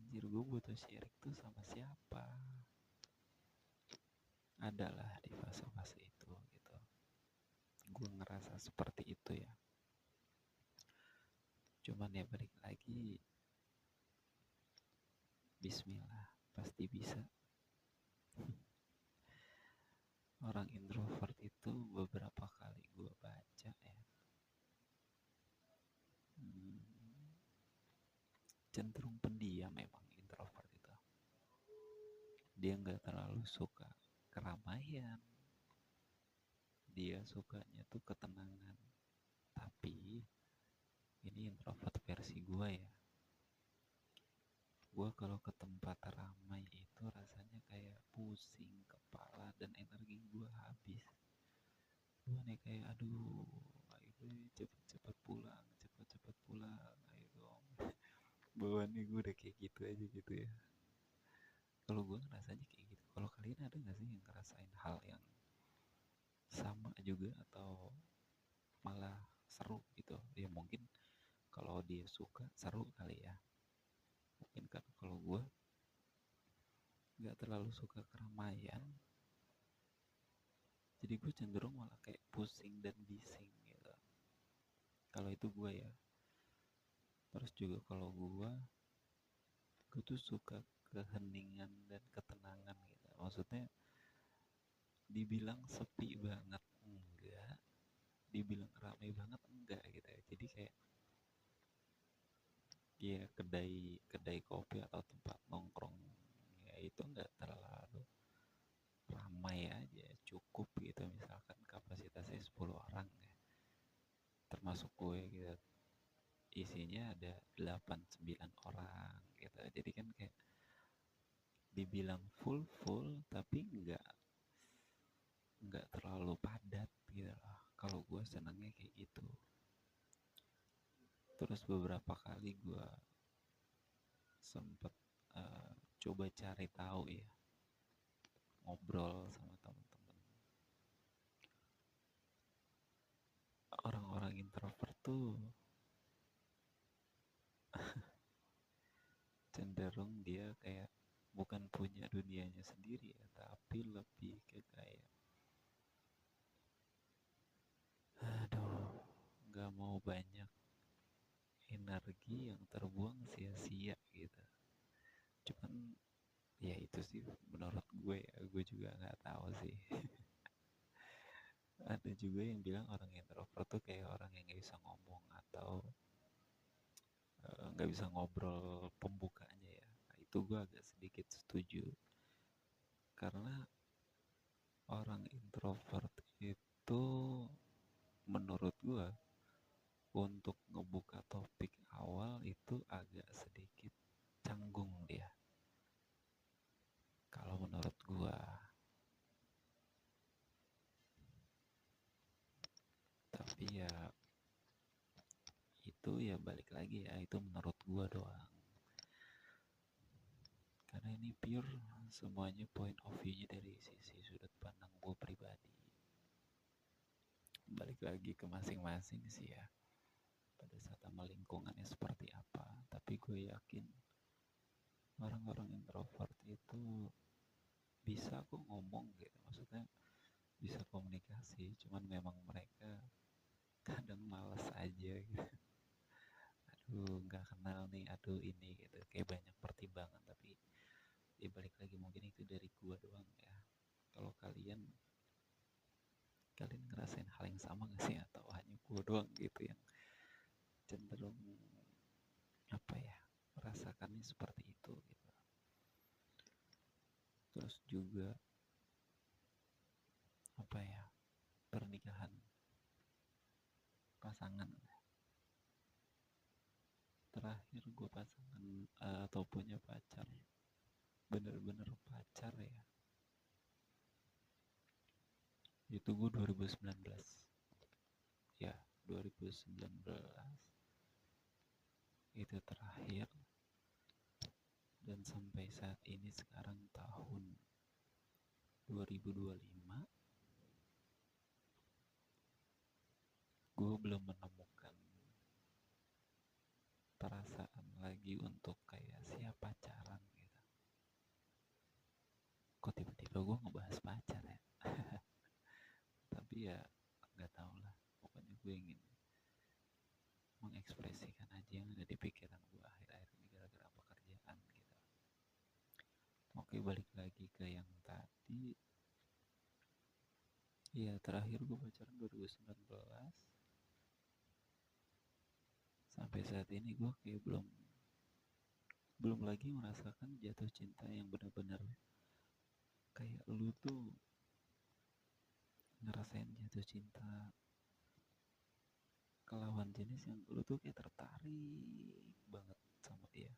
anjir gue butuh syirik tuh sama siapa. Adalah di fase-fase itu gitu, gue ngerasa seperti itu ya. Cuman ya balik lagi, bismillah pasti bisa. Orang introvert itu beberapa kali gue baca ya, cenderung pendiam memang introvert itu. Dia nggak terlalu suka keramaian, dia sukanya tuh ketenangan. Tapi ini introvert versi gue ya, gue kalau ke tempat ramai itu rasanya kayak pusing kepala dan energi gue habis. Gue nih kayak aduh, ayo cepet-cepet pulang, cepet-cepet pulang, ayo dong. Bawaannya gue udah kayak gitu aja gitu ya. Kalau gue ngerasanya kayak gitu. Kalau kalian ada nggak sih yang ngerasain hal yang sama juga atau malah seru gitu? Ya mungkin kalau dia suka seru kali ya. Mungkin kan kalau gue nggak terlalu suka keramaian, jadi gue cenderung malah kayak pusing dan bising gitu. Kalau itu gue ya. Terus juga kalau gue tuh suka keheningan dan ketenangan gitu. Maksudnya dibilang sepi banget enggak, dibilang ramai banget enggak gitu ya. Jadi kayak ya kedai kedai kopi atau tempat nongkrong ya itu enggak terlalu ramai aja, cukup gitu. Misalkan kapasitasnya 10 orang ya, termasuk gue gitu, isinya ada 8-9 orang gitu. Jadi kan kayak dibilang full tapi nggak terlalu padat gitu loh. Kalau gue senangnya kayak gitu. Terus beberapa kali gue sempet coba cari tahu ya, ngobrol sama temen-temen. Orang-orang introvert tuh cenderung dia kayak bukan punya dunianya sendiri ya, tapi lebih ke kayak aduh, nggak mau banyak energi yang terbuang sia-sia gitu. Cuman ya itu sih menurut gue ya, gue juga nggak tahu sih. Ada juga yang bilang orang introvert tuh kayak orang yang nggak bisa ngomong atau nggak bisa ngobrol pembukanya ya. Nah, itu gue agak sedikit setuju, karena orang introvert itu menurut gue untuk ngebuka topik awal itu agak sedikit canggung dia. Kalau menurut gue, tapi ya itu ya balik lagi ya, itu menurut gue doang. Karena ini pure semuanya point of view-nya dari sisi sudut pandang gue pribadi. Balik lagi ke masing-masing sih ya, pada saat sama lingkungannya seperti apa. Tapi gue yakin orang-orang introvert itu bisa kok ngomong gitu, maksudnya bisa komunikasi, cuman memang mereka kadang males aja gitu. Aduh nggak kenal nih, aduh ini gitu, kayak banyak pertimbangan. Tapi ya balik lagi, mungkin itu dari gua doang ya. Kalau kalian ngerasain hal yang sama gak sih, atau hanya gua doang gitu yang cenderung apa ya, merasakannya seperti itu gitu. Terus juga apa ya, pernikahan, pasangan. Terakhir gue pasangan atau punya pacar, bener-bener pacar ya, itu gue 2019 ya, 2019 itu terakhir. Dan sampai saat ini sekarang tahun 2025, gue belum menemukan perasaan lagi untuk kayak siap pacaran bahas pacar ya. Tapi ya nggak tahu lah, pokoknya gue ingin mengekspresikan aja yang ada di pikiran gue akhir-akhir ini gara-gara pekerjaan gitu. Oke, balik lagi ke yang tadi. Ya terakhir gue pacaran 2019. Sampai saat ini gue kayak belum lagi merasakan jatuh cinta yang benar-benar kayak lu tuh ngerasain jatuh cinta ke lawan jenis yang lu tuh kayak tertarik banget sama dia.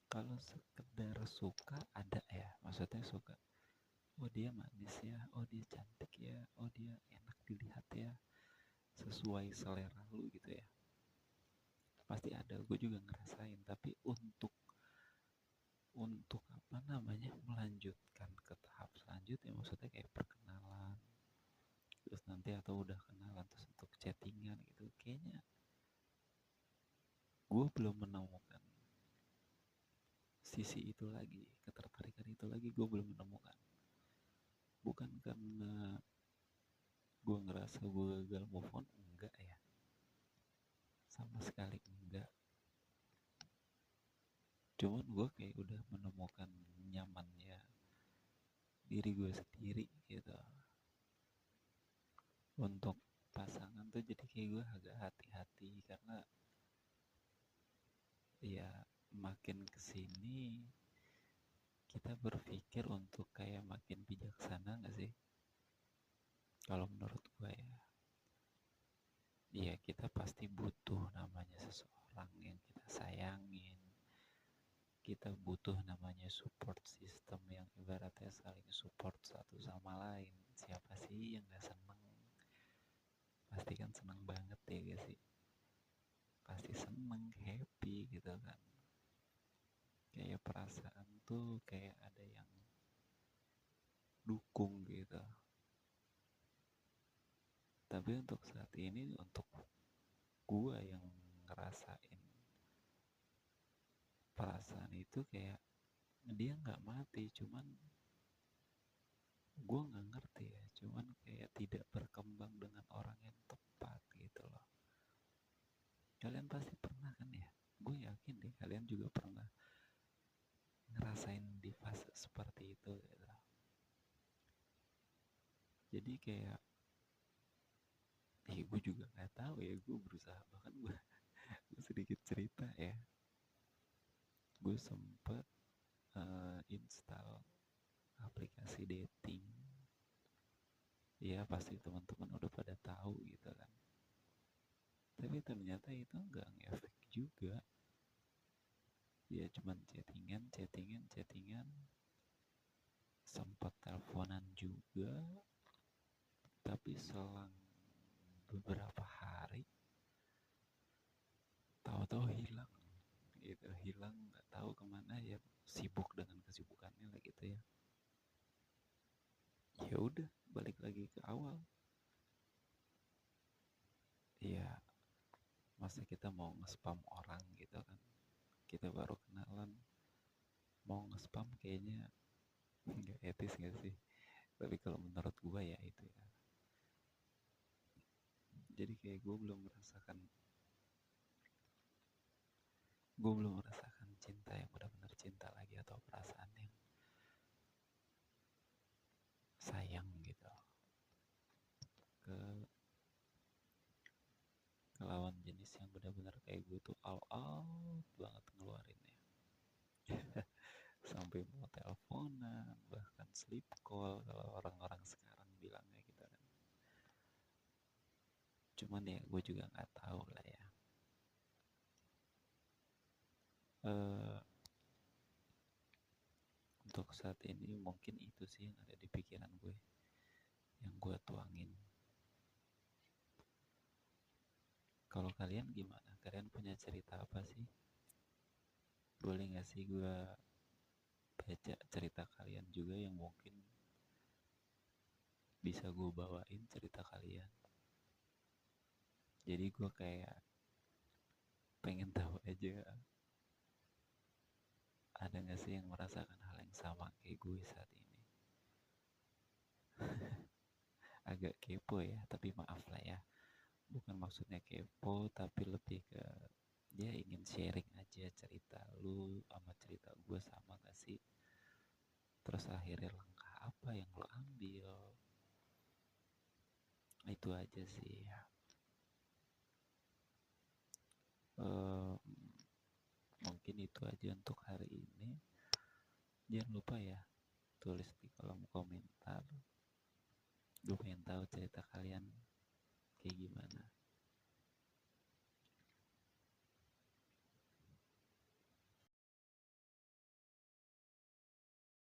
Kalau sekedar suka ada ya, maksudnya suka, oh dia manis ya, oh dia cantik ya, oh dia enak dilihat ya, sesuai selera lu gitu ya, pasti ada, gue juga ngerasain. Tapi untuk apa namanya, melanjutkan ke tahap selanjutnya, maksudnya kayak perkenalan terus nanti, atau udah kenalan terus untuk chattingan gitu, kayaknya gue belum menemukan sisi itu lagi, ketertarikan itu lagi gue belum menemukan. Bukan karena gue ngerasa gue gagal move on, enggak ya, sama sekali enggak. Cuman gue kayak udah menemukan nyamannya diri gue sendiri gitu. Untuk pasangan tuh jadi kayak gue agak hati-hati, karena ya makin kesini kita berpikir untuk kayak makin bijaksana gak sih? Kalau menurut gue ya, iya kita pasti butuh namanya seseorang yang kita sayangin. Kita butuh namanya support system yang ibaratnya saling support satu sama lain. Siapa sih yang gak seneng? Pasti kan seneng banget ya gak sih? Pasti seneng, happy gitu kan. Kayak perasaan tuh kayak ada yang dukung gitu. Tapi untuk saat ini, untuk gue yang ngerasain perasaan itu, kayak dia nggak mati, cuman gue nggak ngerti ya, cuman kayak tidak berkembang dengan orang yang tepat gitu loh. Kalian pasti pernah kan ya, gue yakin deh kalian juga pernah ngerasain di fase seperti itu gitu. Jadi kayak gue juga nggak tahu ya, gue berusaha, bahkan gue sedikit cerita ya, gue sempet install aplikasi dating. Ya pasti teman-teman udah pada tahu gitu kan. Tapi ternyata itu nggak ngefek juga. Ya cuman chattingan. Sempat teleponan juga. Tapi selang beberapa hari, tahu-tahu hilang. Gitu, hilang, nggak tahu kemana ya. Sibuk dengan kesibukannya lah gitu ya. Ya udah, balik lagi ke awal. Ya masa kita mau nge-spam orang gitu kan, kita baru kenalan mau nge-spam, kayaknya nggak etis gak sih? Tapi kalau menurut gue ya itu ya. Jadi kayak gue belum merasakan cinta yang benar-benar cinta lagi, atau perasaan yang sayang gitu ke lawan jenis yang benar-benar kayak gue tuh all out banget ngeluarinnya. Sampai mau teleponan, bahkan sleep call kalau orang-orang sekarang bilangnya gitu kan. Cuman ya gue juga nggak tahu lah ya. Untuk saat ini mungkin itu sih yang ada di pikiran gue, yang gue tuangin. Kalau kalian gimana? Kalian punya cerita apa sih? Boleh gak sih gue baca cerita kalian juga, yang mungkin bisa gue bawain cerita kalian. Jadi gue kayak pengen tahu aja, ada gak sih yang merasakan hal yang sama kayak gue saat ini. agak kepo ya, tapi maaf lah ya. Bukan maksudnya kepo, tapi lebih ke dia ingin sharing aja cerita lu sama cerita gue sama gak sih. Terus akhirnya langkah apa yang lo ambil, itu aja sih. Mungkin itu aja untuk hari ini. Jangan lupa ya, tulis di kolom komentar. Gue pengen tahu cerita kalian kayak gimana.